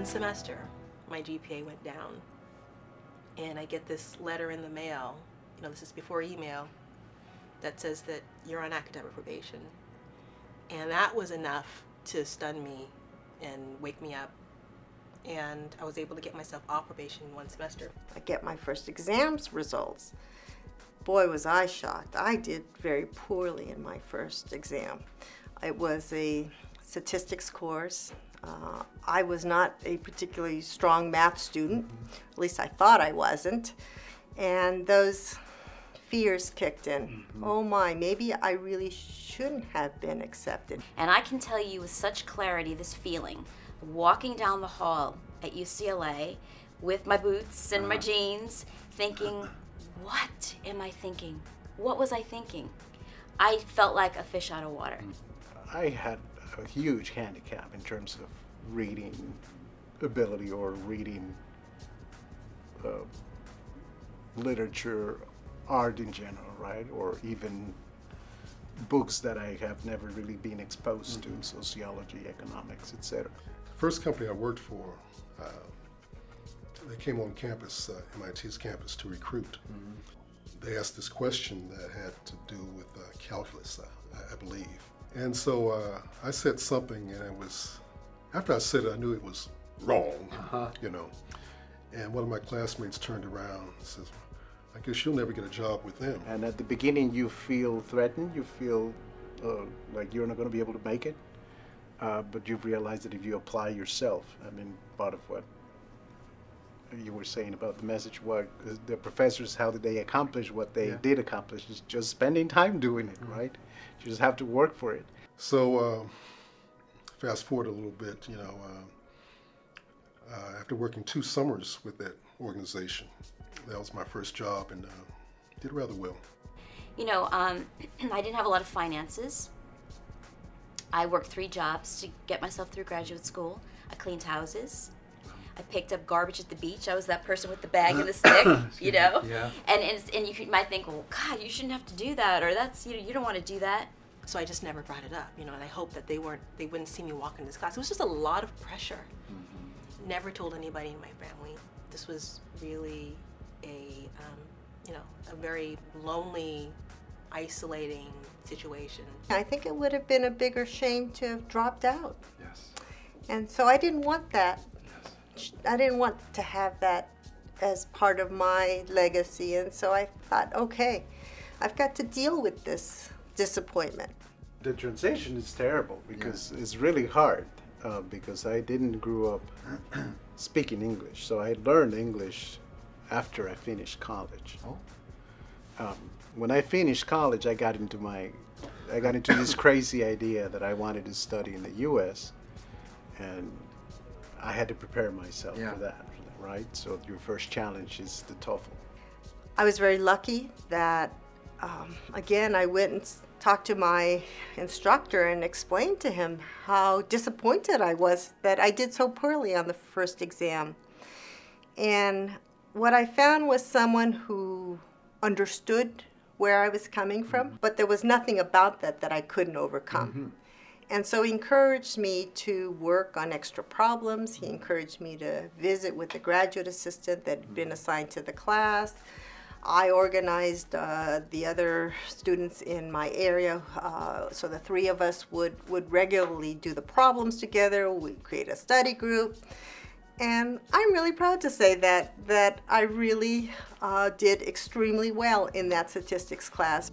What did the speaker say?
one semester, my GPA went down, and I get this letter in the mail, you know, this is before email, that says that you're on academic probation. And that was enough to stun me and wake me up. And I was able to get myself off probation in one semester. I get my first exams results. Boy, was I shocked. I did very poorly in my first exam. It was a statistics course. I was not a particularly strong math student, at least I thought I wasn't. And those fears kicked in. Oh my, maybe I really shouldn't have been accepted. And I can tell you with such clarity this feeling, walking down the hall at UCLA with my boots and my jeans, thinking, what am I thinking? What was I thinking? I felt like a fish out of water. I had a huge handicap in terms of reading ability or reading literature, art in general, right? Or even books that I have never really been exposed to, sociology, economics, etc. The first company I worked for, they came on campus, MIT's campus, to recruit. They asked this question that had to do with calculus, I believe. And so I said something, and it was, after I said it, I knew it was wrong, you know. And one of my classmates turned around and says, I guess you'll never get a job with them. And at the beginning, you feel threatened, you feel like you're not going to be able to make it, but you realize that if you apply yourself, I mean, part of what you were saying about the message, what the professors, how did they accomplish what they did accomplish, is just spending time doing it, right? You just have to work for it. So fast forward a little bit, you know, after working 2 summers with that organization, that was my first job, and did rather well. You know, I didn't have a lot of finances. I worked 3 jobs to get myself through graduate school. I cleaned houses. I picked up garbage at the beach. I was that person with the bag and the stick, you know? Yeah. And you might think, well, God, you shouldn't have to do that, or that's, you know, you don't want to do that. So I just never brought it up, you know, and I hope that they wouldn't see me walk into this class. It was just a lot of pressure. Never told anybody in my family. This was really a, you know, a very lonely, isolating situation. I think it would have been a bigger shame to have dropped out. Yes. And so I didn't want that. Yes. I didn't want to have that as part of my legacy. And so I thought, okay, I've got to deal with this disappointment. The transition is terrible because it's really hard because I didn't grow up speaking English. So I learned English after I finished college. When I finished college, I got into this crazy idea that I wanted to study in the U.S. and I had to prepare myself for that, right? So your first challenge is the TOEFL. I was very lucky that, again, I went and talked to my instructor and explained to him how disappointed I was that I did so poorly on the first exam. And what I found was someone who understood where I was coming from, but there was nothing about that that I couldn't overcome. And so he encouraged me to work on extra problems. He encouraged me to visit with the graduate assistant that had been assigned to the class. I organized the other students in my area, so the 3 of us would regularly do the problems together. We'd create a study group. And I'm really proud to say that I really did extremely well in that statistics class.